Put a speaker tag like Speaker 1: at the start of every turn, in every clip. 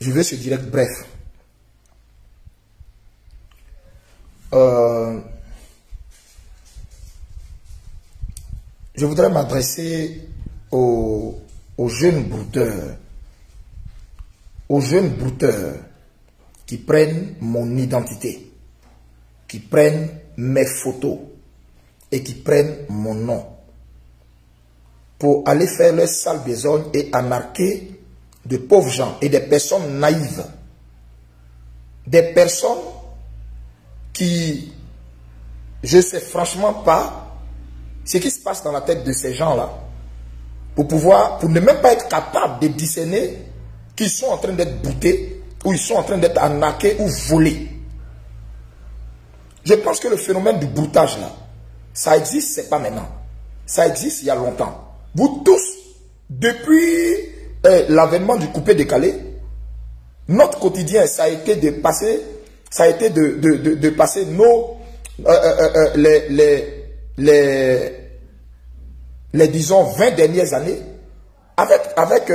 Speaker 1: Je vais sur direct, bref. Je voudrais m'adresser aux jeunes brouteurs. Aux jeunes brouteurs qui prennent mon identité, qui prennent mes photos et qui prennent mon nom pour aller faire leur sale besogne et anarquer de pauvres gens et des personnes naïves. Des personnes qui, je ne sais franchement pas ce qui se passe dans la tête de ces gens-là pour ne même pas être capable de discerner qu'ils sont en train d'être boutés ou ils sont en train d'être arnaqués ou volés. Je pense que le phénomène du broutage là, ça existe, c'est pas maintenant. Ça existe il y a longtemps. Vous tous, depuis l'avènement du coupé-décalé, notre quotidien, ça a été de passer, nos, les disons 20 dernières années avec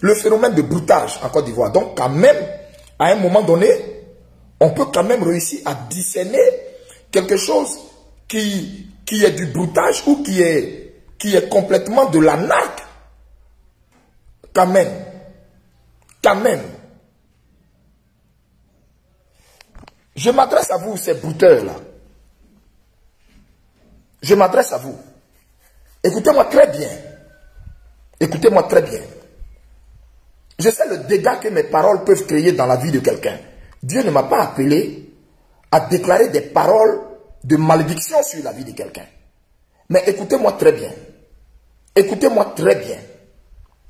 Speaker 1: le phénomène de broutage en Côte d'Ivoire. Donc quand même, à un moment donné, on peut quand même réussir à discerner quelque chose qui est du broutage ou qui est complètement de l'arnaque. Quand même. Quand même. Je m'adresse à vous, ces brouteurs-là. Je m'adresse à vous. Écoutez-moi très bien. Écoutez-moi très bien. Je sais le dégât que mes paroles peuvent créer dans la vie de quelqu'un. Dieu ne m'a pas appelé à déclarer des paroles de malédiction sur la vie de quelqu'un. Mais écoutez-moi très bien. Écoutez-moi très bien.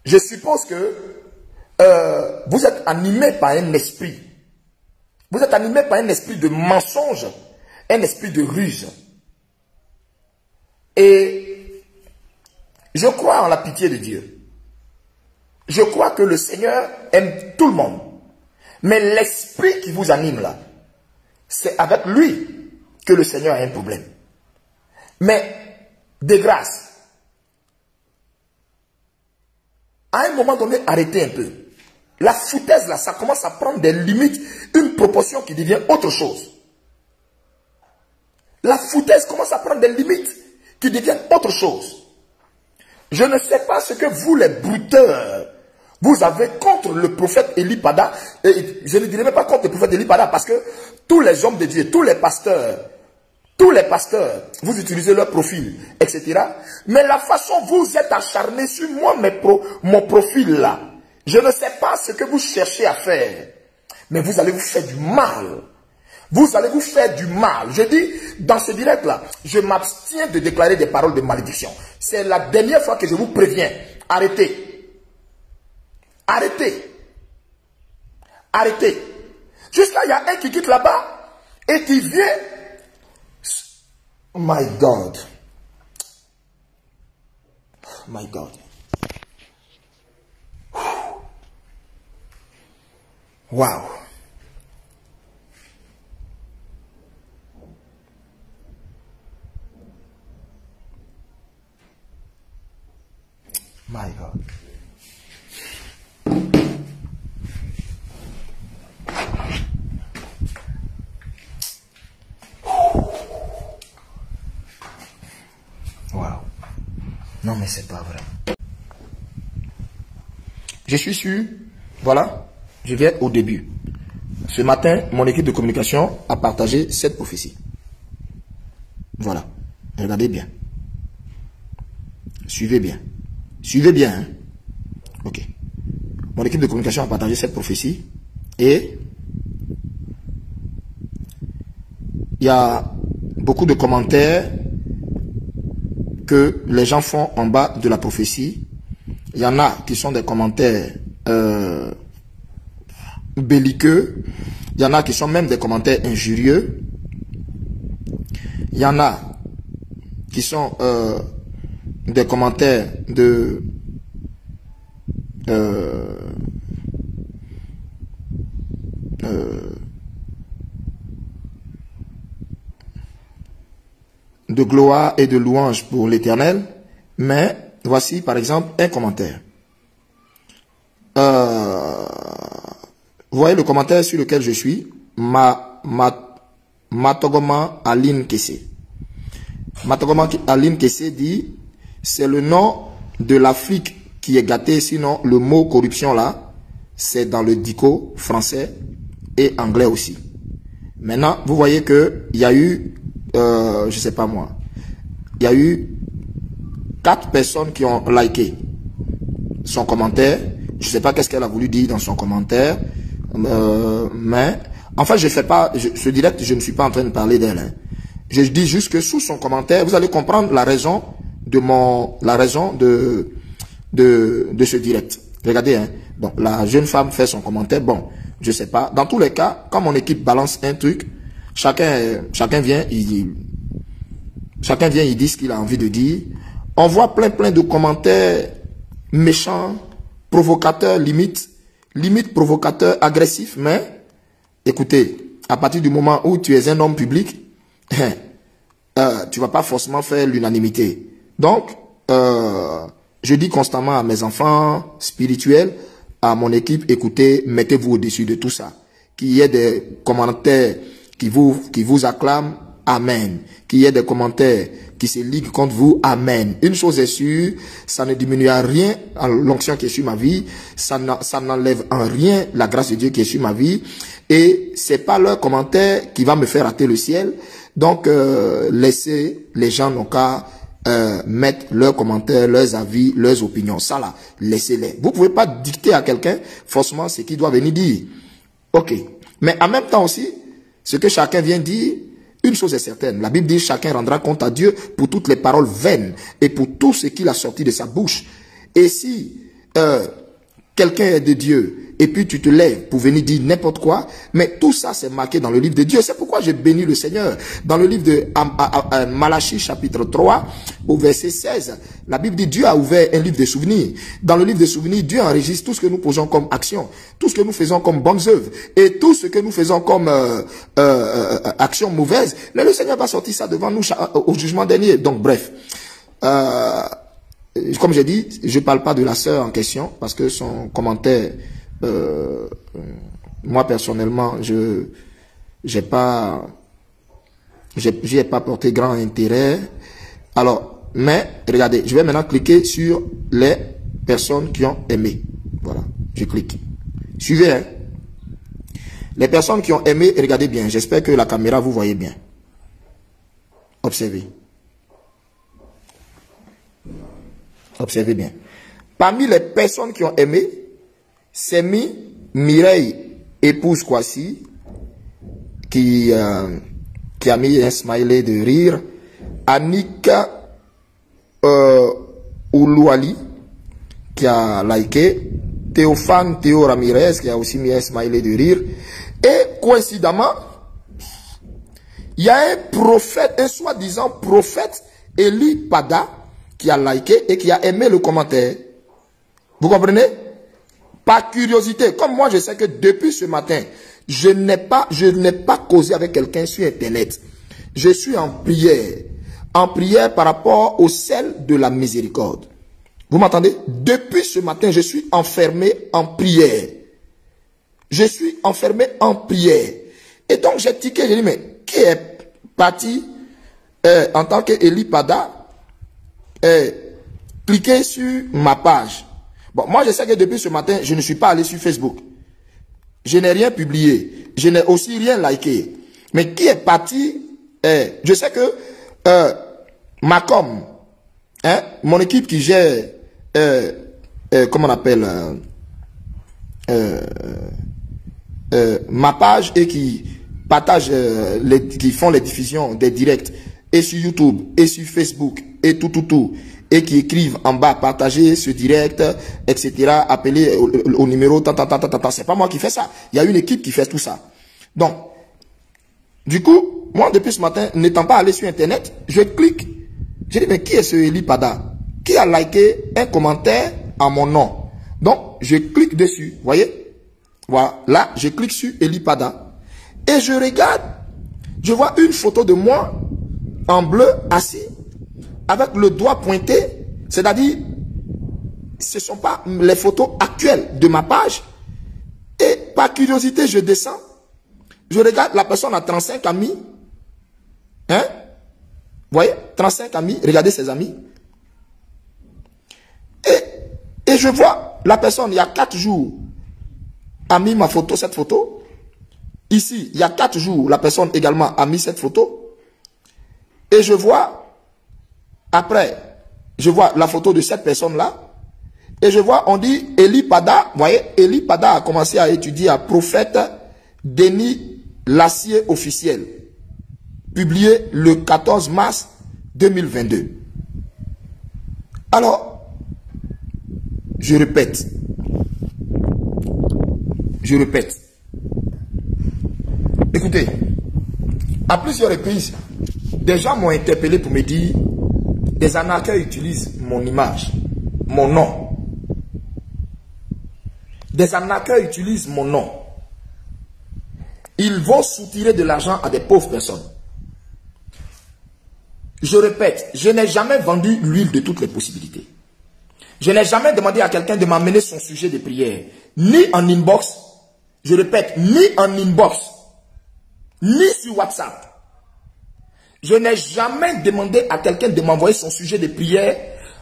Speaker 1: Je suppose que vous êtes animé par un esprit. Vous êtes animé par un esprit de mensonge, un esprit de ruse. Et je crois en la pitié de Dieu. Je crois que le Seigneur aime tout le monde. Mais l'esprit qui vous anime là, c'est avec lui que le Seigneur a un problème. Mais, de grâce, à un moment donné, arrêtez un peu. La foutaise là, ça commence à prendre des limites, une proportion qui devient autre chose. La foutaise commence à prendre des limites qui deviennent autre chose. Je ne sais pas ce que vous, les brouteurs, vous avez contre le prophète Eli Pada. Et je ne dirais même pas contre le prophète Eli Pada parce que tous les hommes de Dieu, tous les pasteurs, vous utilisez leur profil, etc. Mais la façon vous êtes acharné sur moi, mon profil là, je ne sais pas ce que vous cherchez à faire. Mais vous allez vous faire du mal. Vous allez vous faire du mal. Je dis, dans ce direct-là, je m'abstiens de déclarer des paroles de malédiction. C'est la dernière fois que je vous préviens. Arrêtez. Arrêtez. Arrêtez. Juste là, il y a un qui quitte là-bas et qui vient. My God. My God. Wow. My God. Wow. Non mais c'est pas vrai. Je suis sûr, voilà, je viens au début. Ce matin, mon équipe de communication a partagé cette prophétie. Voilà. Regardez bien. Suivez bien. Suivez bien. Hein? Ok. Mon équipe de communication a partagé cette prophétie. Et il y a beaucoup de commentaires que les gens font en bas de la prophétie. Il y en a qui sont des commentaires belliqueux. Il y en a qui sont même des commentaires injurieux. Il y en a qui sont des commentaires de gloire et de louange pour l'Éternel. Mais voici par exemple un commentaire. Vous voyez le commentaire sur lequel je suis? Matogoma Aline Kessé. Matogoma Aline Kessé dit, c'est le nom de l'Afrique qui est gâté, sinon le mot corruption là, c'est dans le dico français et anglais aussi. Maintenant, vous voyez que il y a eu, je sais pas moi, il y a eu 4 personnes qui ont liké son commentaire. Je sais pas qu'est-ce qu'elle a voulu dire dans son commentaire, mais enfin, je fais pas, ce direct, je ne suis pas en train de parler d'elle. Hein. Je dis juste que sous son commentaire, vous allez comprendre la raison de ce direct. Regardez, hein. Donc la jeune femme fait son commentaire. Bon, je sais pas. Dans tous les cas, quand mon équipe balance un truc, chacun vient, il dit ce qu'il a envie de dire. On voit plein de commentaires méchants, provocateurs, limite provocateurs, agressifs. Mais écoutez, à partir du moment où tu es un homme public, tu vas pas forcément faire l'unanimité. Donc, je dis constamment à mes enfants spirituels, à mon équipe, écoutez, mettez-vous au-dessus de tout ça. Qu'il y ait des commentaires qui vous acclament, amen. Qu'il y ait des commentaires qui se liguent contre vous, amen. Une chose est sûre, ça ne diminue à rien l'onction qui est sur ma vie, ça n'enlève en rien la grâce de Dieu qui est sur ma vie, et c'est pas leur commentaire qui va me faire rater le ciel. Donc, laissez les gens n'ont qu'à mettre leurs commentaires, leurs avis, leurs opinions. Ça là, laissez-les. Vous pouvez pas dicter à quelqu'un forcément ce qu'il doit venir dire. Ok. Mais en même temps aussi, ce que chacun vient dire, une chose est certaine. La Bible dit chacun rendra compte à Dieu pour toutes les paroles vaines et pour tout ce qu'il a sorti de sa bouche. Et si quelqu'un est de Dieu et puis tu te lèves pour venir dire n'importe quoi, mais tout ça c'est marqué dans le livre de Dieu. C'est pourquoi j'ai béni le Seigneur. Dans le livre de Malachie chapitre 3 au verset 16, la Bible dit Dieu a ouvert un livre de souvenirs. Dans le livre de souvenirs, Dieu enregistre tout ce que nous posons comme action, tout ce que nous faisons comme bonnes œuvres et tout ce que nous faisons comme actions mauvaises. Mais le Seigneur va sortir ça devant nous au jugement dernier. Donc bref, comme j'ai dit, je ne parle pas de la sœur en question parce que son commentaire, moi personnellement, j'y ai pas porté grand intérêt. Alors, mais regardez, je vais maintenant cliquer sur les personnes qui ont aimé. Voilà, je clique. Suivez, hein. Les personnes qui ont aimé, regardez bien. J'espère que la caméra vous voyez bien. Observez. Observez bien. Parmi les personnes qui ont aimé, c'est Mireille, épouse Kwasi, qui a mis un smiley de rire. Annika Oulouali, qui a liké. Théophane Théo Ramirez, qui a aussi mis un smiley de rire. Et coïncidemment, il y a un prophète, un soi-disant prophète, Eli Pada, qui a liké et qui a aimé le commentaire. Vous comprenez? Par curiosité, comme moi je sais que depuis ce matin, je n'ai pas causé avec quelqu'un sur Internet. Je suis en prière par rapport au sel de la miséricorde. Vous m'entendez? Depuis ce matin, je suis enfermé en prière. Je suis enfermé en prière. Et donc j'ai tiqué, j'ai dit, mais qui est parti en tant qu'Eli Pada cliquer sur ma page? Bon, moi je sais que depuis ce matin, je ne suis pas allé sur Facebook. Je n'ai rien publié. Je n'ai aussi rien liké. Mais qui est parti? Je sais que Macom, mon équipe qui gère, comment on appelle, ma page et qui partage, qui font les diffusions des directs et sur YouTube et sur Facebook et tout. Et qui écrivent en bas, partager ce direct, etc., appeler au numéro, c'est pas moi qui fais ça. Il y a une équipe qui fait tout ça. Donc, du coup, moi, depuis ce matin, n'étant pas allé sur Internet, je clique. J'ai dit, mais qui est ce Eli Pada? Qui a liké un commentaire en mon nom? Donc, je clique dessus. Vous voyez? Voilà. Là, je clique sur Eli Pada. Et je regarde. Je vois une photo de moi en bleu assis, avec le doigt pointé, c'est-à-dire, ce ne sont pas les photos actuelles de ma page. Et par curiosité, je descends. Je regarde, la personne a 35 amis. Hein? Vous voyez, 35 amis. Regardez ses amis. Et je vois la personne, il y a 4 jours, a mis ma photo, cette photo. Ici, il y a 4 jours, la personne également a mis cette photo. Et je vois, après, je vois la photo de cette personne-là. Et je vois, on dit, Eli Pada, vous voyez, Eli Pada a commencé à étudier à Prophète Denis Lassier officiel, publié le 14 mars 2022. Alors, je répète. Écoutez, à plusieurs reprises, des gens m'ont interpellé pour me dire, des arnaqueurs utilisent mon image, mon nom. Des arnaqueurs utilisent mon nom. Ils vont soutirer de l'argent à des pauvres personnes. Je répète, je n'ai jamais vendu l'huile de toutes les possibilités. Je n'ai jamais demandé à quelqu'un de m'amener son sujet de prière. Ni en inbox, je répète, ni en inbox, ni sur WhatsApp. Je n'ai jamais demandé à quelqu'un de m'envoyer son sujet de prière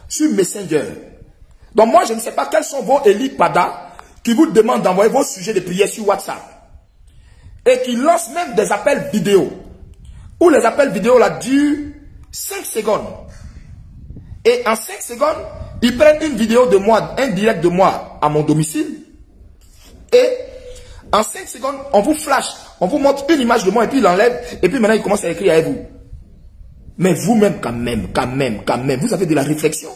Speaker 1: sur Messenger. Donc moi, je ne sais pas quels sont vos Eli Pada qui vous demandent d'envoyer vos sujets de prière sur WhatsApp. Et qui lancent même des appels vidéo. Où les appels vidéo là durent 5 secondes. Et en 5 secondes, ils prennent une vidéo de moi, un direct de moi à mon domicile. Et en 5 secondes, on vous flash, on vous montre une image de moi et puis il l'enlève. Et puis maintenant, il commence à écrire avec vous. Mais vous-même, quand même, vous avez de la réflexion.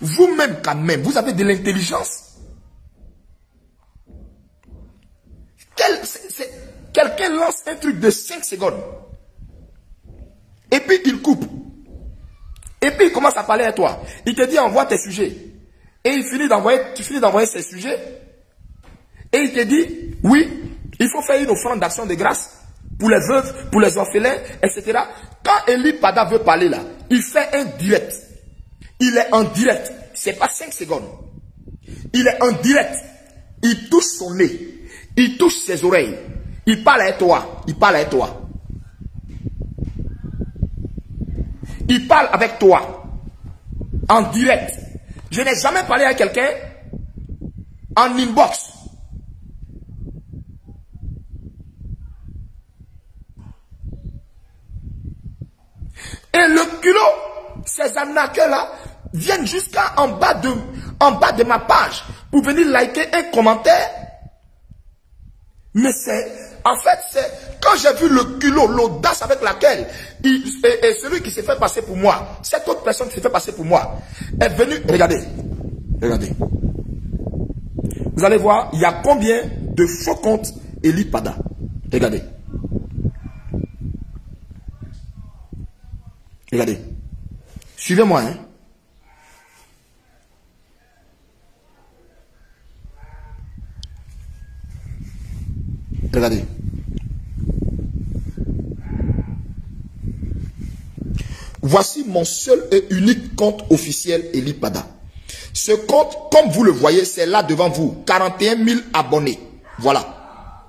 Speaker 1: Vous-même, quand même, vous avez de l'intelligence. Quelqu'un lance un truc de 5 secondes. Et puis il coupe. Et puis il commence à parler à toi. Il te dit envoie tes sujets. Et il finit d'envoyer ses sujets. Et il te dit, oui, il faut faire une offrande d'action de grâce pour les veuves, pour les orphelins, etc. Quand Eli Pada veut parler là, il fait un direct. Il est en direct. C'est pas 5 secondes. Il est en direct. Il touche son nez. Il touche ses oreilles. Il parle à toi. Il parle avec toi. Il parle avec toi. En direct. Je n'ai jamais parlé à quelqu'un en inbox. Et le culot, ces arnaqueurs-là, viennent jusqu'à en bas de ma page pour venir liker un commentaire. Mais en fait, quand j'ai vu le culot, l'audace avec laquelle et celui qui s'est fait passer pour moi, cette autre personne qui s'est fait passer pour moi, est venue, regardez. Vous allez voir, il y a combien de faux comptes Eli Pada. Regardez. Suivez-moi, hein. Regardez. Voici mon seul et unique compte officiel Eli Pada. Ce compte, comme vous le voyez, c'est là devant vous. 41 000 abonnés. Voilà.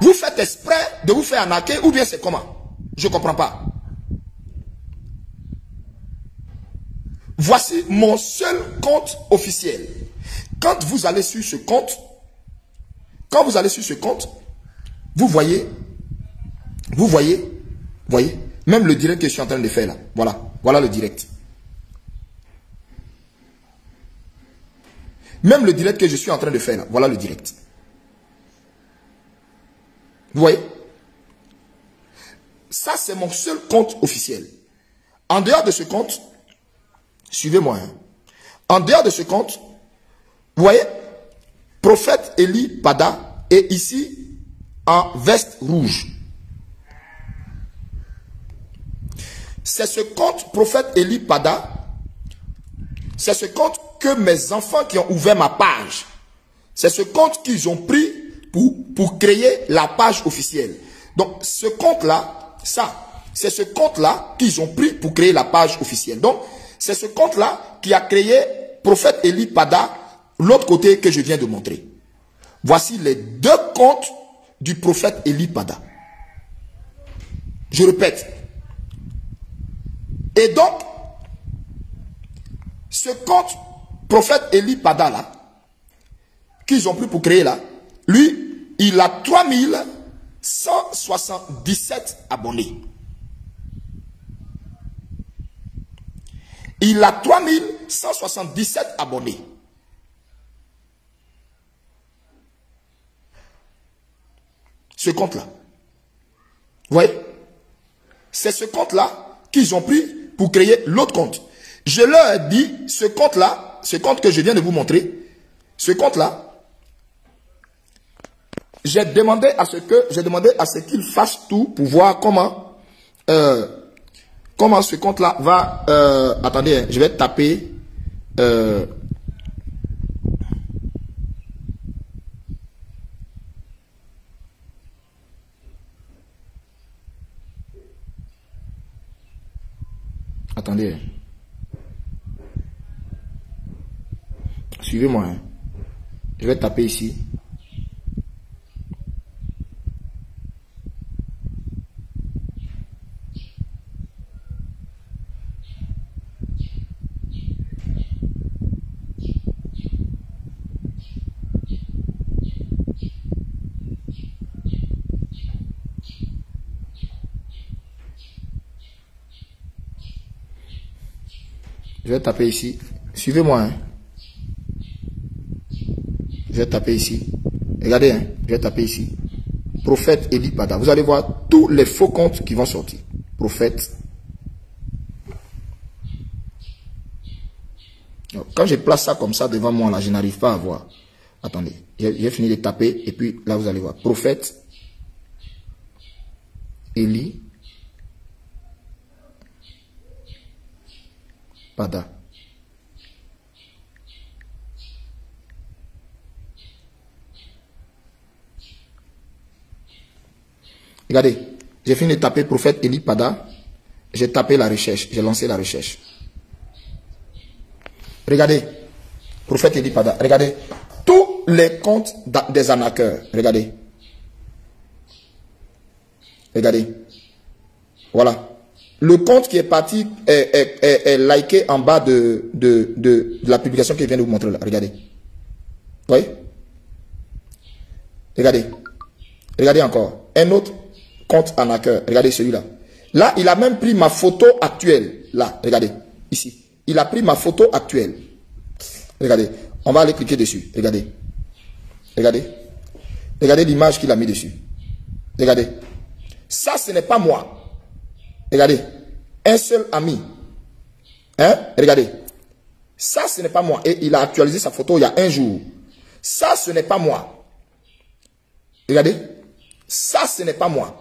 Speaker 1: Vous faites exprès de vous faire arnaquer ou bien c'est comment? Je ne comprends pas. Voici mon seul compte officiel. Quand vous allez sur ce compte, vous voyez, même le direct que je suis en train de faire là. Voilà le direct. Même le direct que je suis en train de faire là. Voilà le direct. Vous voyez? Ça, c'est mon seul compte officiel. En dehors de ce compte, suivez-moi. Hein. En dehors de ce compte, vous voyez, Prophète Eli Pada est ici en veste rouge. C'est ce compte Prophète Eli Pada. C'est ce compte que mes enfants qui ont ouvert ma page. C'est ce compte qu'ils ont pris pour créer la page officielle. Donc, ce compte-là, c'est ce compte-là qu'ils ont pris pour créer la page officielle. Donc, c'est ce compte-là qui a créé Prophète Eli Pada, l'autre côté que je viens de montrer. Voici les 2 comptes du prophète Eli Pada. Je répète. Et donc, ce compte prophète Eli Pada là, qu'ils ont pris pour créer là, lui, il a 3177 abonnés. Il a 3177 abonnés. Ce compte-là. Vous voyez? C'est ce compte-là qu'ils ont pris pour créer l'autre compte. Je leur ai dit, ce compte-là, ce compte que je viens de vous montrer, ce compte-là, j'ai demandé à ce qu'ils fassent tout pour voir comment ce compte-là va... attendez, je vais taper... attendez. Suivez-moi. Hein. Je vais taper ici. Je vais taper ici. Suivez-moi. Hein. Je vais taper ici. Regardez, hein. Je vais taper ici. Prophète Eli Pada. Vous allez voir tous les faux comptes qui vont sortir. Prophète. Donc, quand je place ça comme ça devant moi, là, je n'arrive pas à voir. Attendez. J'ai fini de taper. Et puis là, vous allez voir. Prophète Eli Pada. Regardez, j'ai fini de taper prophète Eli Pada. J'ai tapé la recherche. J'ai lancé la recherche. Regardez, prophète Eli Pada. Regardez, tous les comptes des arnaqueurs. Regardez. Regardez. Voilà. Le compte qui est parti est liké en bas de la publication que je viens de vous montrer là. Regardez. Vous voyez? Regardez. Regardez encore. Un autre compte arnaqueur. Regardez celui-là. Là, il a même pris ma photo actuelle. Là, regardez. Ici. Il a pris ma photo actuelle. Regardez. On va aller cliquer dessus. Regardez. Regardez. Regardez l'image qu'il a mis dessus. Regardez. Ça, ce n'est pas moi. Regardez, un seul ami. Hein? Regardez. Ça, ce n'est pas moi. Et il a actualisé sa photo il y a un jour. Ça, ce n'est pas moi. Regardez. Ça, ce n'est pas moi.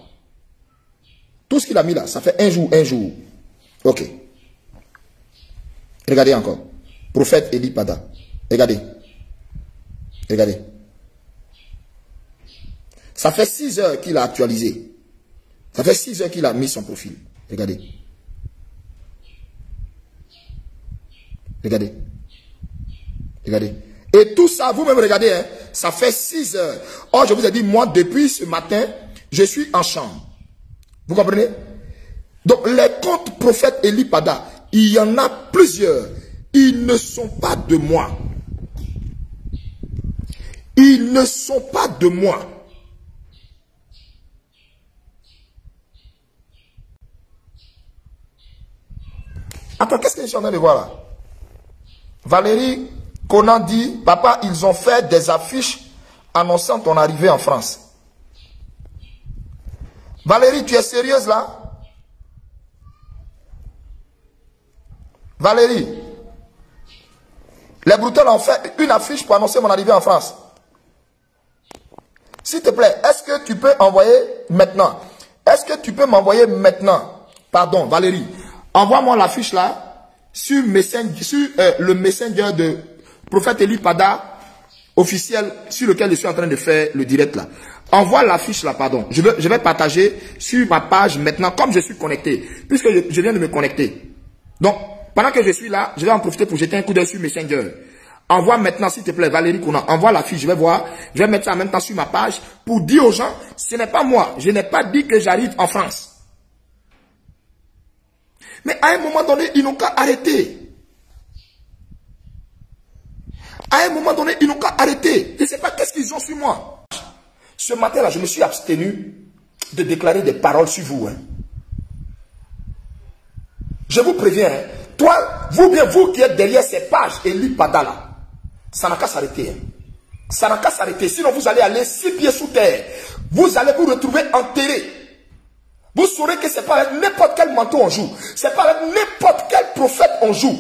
Speaker 1: Tout ce qu'il a mis là, ça fait un jour, un jour. Ok. Regardez encore. Prophète Eli Pada. Regardez. Regardez. Ça fait 6 heures qu'il a actualisé. Ça fait 6 heures qu'il a mis son profil. Regardez. Regardez. Regardez. Et tout ça, vous-même regardez, hein, ça fait 6 heures. Or, je vous ai dit, moi, depuis ce matin, je suis en chambre. Vous comprenez? Donc, les comptes prophètes Eli Pada, il y en a plusieurs. Ils ne sont pas de moi. Ils ne sont pas de moi. Attends, qu'est-ce que je suis en train de voir là? Valérie Conan dit, papa, ils ont fait des affiches annonçant ton arrivée en France. Valérie, tu es sérieuse là? Valérie, les Broutels ont fait une affiche pour annoncer mon arrivée en France. S'il te plaît, est-ce que tu peux envoyer maintenant? Est-ce que tu peux m'envoyer maintenant? Pardon, Valérie. Envoie-moi l'affiche là sur le messenger de prophète Eli Pada officiel sur lequel je suis en train de faire le direct là. Envoie l'affiche là, pardon. Je vais partager sur ma page maintenant comme je suis connecté. Puisque je viens de me connecter. Donc, pendant que je suis là, je vais en profiter pour jeter un coup d'œil sur Messenger. Envoie maintenant, s'il te plaît, Valérie Kouna, envoie la fiche, je vais voir, je vais mettre ça en même temps sur ma page pour dire aux gens, ce n'est pas moi, je n'ai pas dit que j'arrive en France. Mais à un moment donné, ils n'ont qu'à arrêter. À un moment donné, ils n'ont qu'à arrêter. Je ne sais pas qu'est-ce qu'ils ont sur moi. Ce matin-là, je me suis abstenu de déclarer des paroles sur vous. Hein. Je vous préviens, hein. Toi, vous qui êtes derrière ces pages Eli Pada là, ça n'a qu'à s'arrêter. Hein. Ça n'a qu'à s'arrêter. Sinon, vous allez aller 6 pieds sous terre. Vous allez vous retrouver enterré. Vous saurez que ce n'est pas avec n'importe quel manteau on joue. Ce n'est pas avec n'importe quel prophète on joue.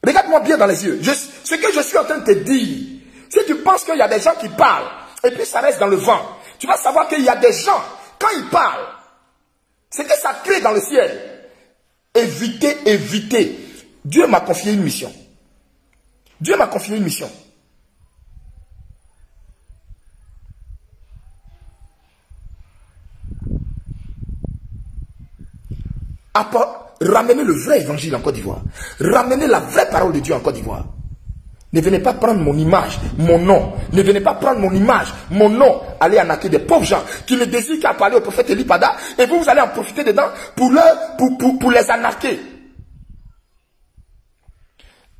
Speaker 1: Regarde-moi bien dans les yeux. Ce que je suis en train de te dire, si tu penses qu'il y a des gens qui parlent, et puis ça reste dans le vent, tu vas savoir qu'il y a des gens, quand ils parlent, c'est que ça crée dans le ciel. Évitez, évitez. Dieu m'a confié une mission. Dieu m'a confié une mission. Ramenez le vrai évangile en Côte d'Ivoire. Ramenez la vraie parole de Dieu en Côte d'Ivoire. Ne venez pas prendre mon image, mon nom. Ne venez pas prendre mon image, mon nom. Allez arnaquer des pauvres gens qui ne désirent qu'à parler au prophète Eli Pada. Et vous allez en profiter dedans pour les arnaquer.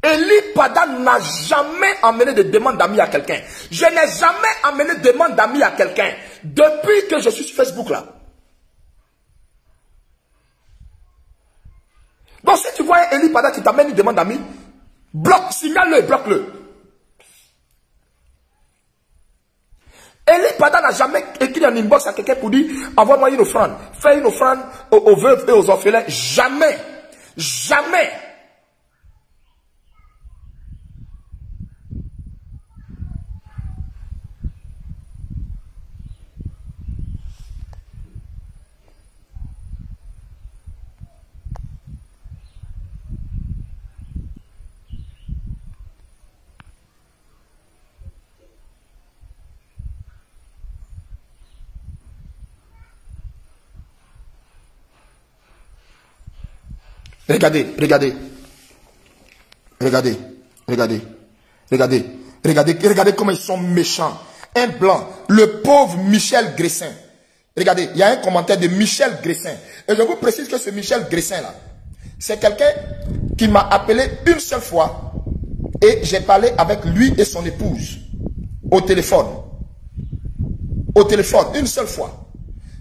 Speaker 1: Eli Pada n'a jamais amené de demande d'amis à quelqu'un. Je n'ai jamais amené de demande d'amis à quelqu'un. Depuis que je suis sur Facebook là. Donc si tu vois un Eli Pada qui t'amène une demande d'amis, bloque, signale-le, bloque-le. Eli Pada n'a jamais écrit un inbox à quelqu'un pour dire envoie-moi une offrande, fais une offrande aux veuves et aux orphelins. Jamais. Jamais. Regardez, regardez. Regardez, regardez. Regardez, regardez, regardez comment ils sont méchants. Un blanc, le pauvre Michel Gressin. Regardez, il y a un commentaire de Michel Gressin. Et je vous précise que ce Michel Gressin là, c'est quelqu'un qui m'a appelé une seule fois. Et j'ai parlé avec lui et son épouse. Au téléphone. Au téléphone, une seule fois.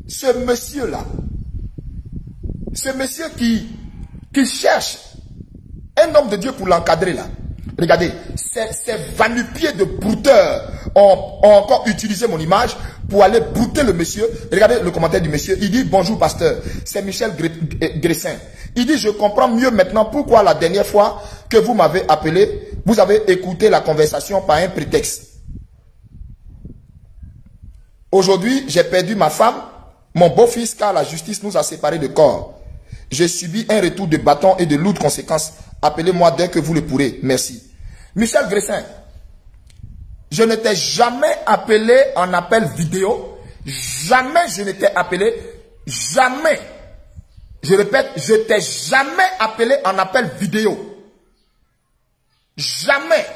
Speaker 1: Ce monsieur-là, ce monsieur qui cherche un homme de Dieu pour l'encadrer là. Regardez, ces vanupiers de brouteurs ont encore utilisé mon image pour aller brouter le monsieur. Regardez le commentaire du monsieur. Il dit bonjour pasteur, c'est Michel Gressin. Il dit je comprends mieux maintenant pourquoi la dernière fois que vous m'avez appelé, vous avez écouté la conversation par un prétexte. Aujourd'hui, j'ai perdu ma femme, mon beau-fils car la justice nous a séparés de corps. J'ai subi un retour de bâton et de lourdes conséquences. Appelez-moi dès que vous le pourrez. Merci. Michel Gressin, je ne t'ai jamais appelé en appel vidéo. Jamais je ne t'ai appelé. Jamais. Je répète, je t'ai jamais appelé en appel vidéo. Jamais.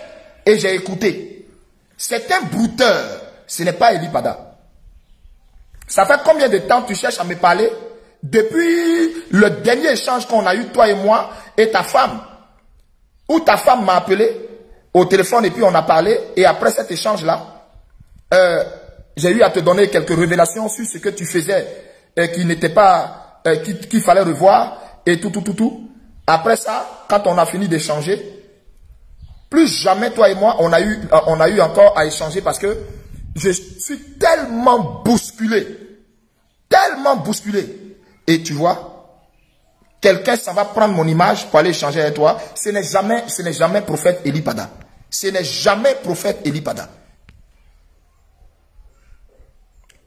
Speaker 1: Et j'ai écouté. C'est un brouteur. Ce n'est pas Eli Pada. Ça fait combien de temps tu cherches à me parler? Depuis le dernier échange qu'on a eu, toi et moi, et ta femme, où ta femme m'a appelé au téléphone et puis on a parlé, et après cet échange-là, j'ai eu à te donner quelques révélations sur ce que tu faisais, qui n'était pas, qu'il fallait revoir, et tout. Après ça, quand on a fini d'échanger, plus jamais toi et moi, on a eu encore à échanger parce que je suis tellement bousculé. Et tu vois, quelqu'un ça va prendre mon image pour aller échanger avec toi. Ce n'est jamais prophète Eli Pada. Ce n'est jamais prophète Eli Pada.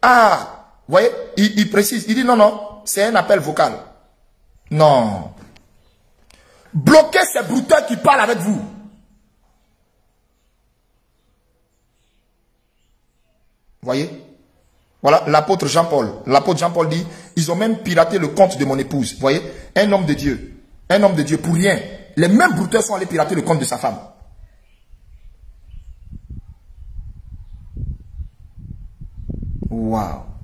Speaker 1: Ah, vous voyez, il précise, il dit non, c'est un appel vocal. Non. Bloquez ces brouteurs qui parlent avec vous. Vous voyez? Voilà l'apôtre Jean-Paul. L'apôtre Jean-Paul dit, ils ont même piraté le compte de mon épouse. Vous voyez, un homme de Dieu pour rien. les mêmes brouteurs sont allés pirater le compte de sa femme. Waouh.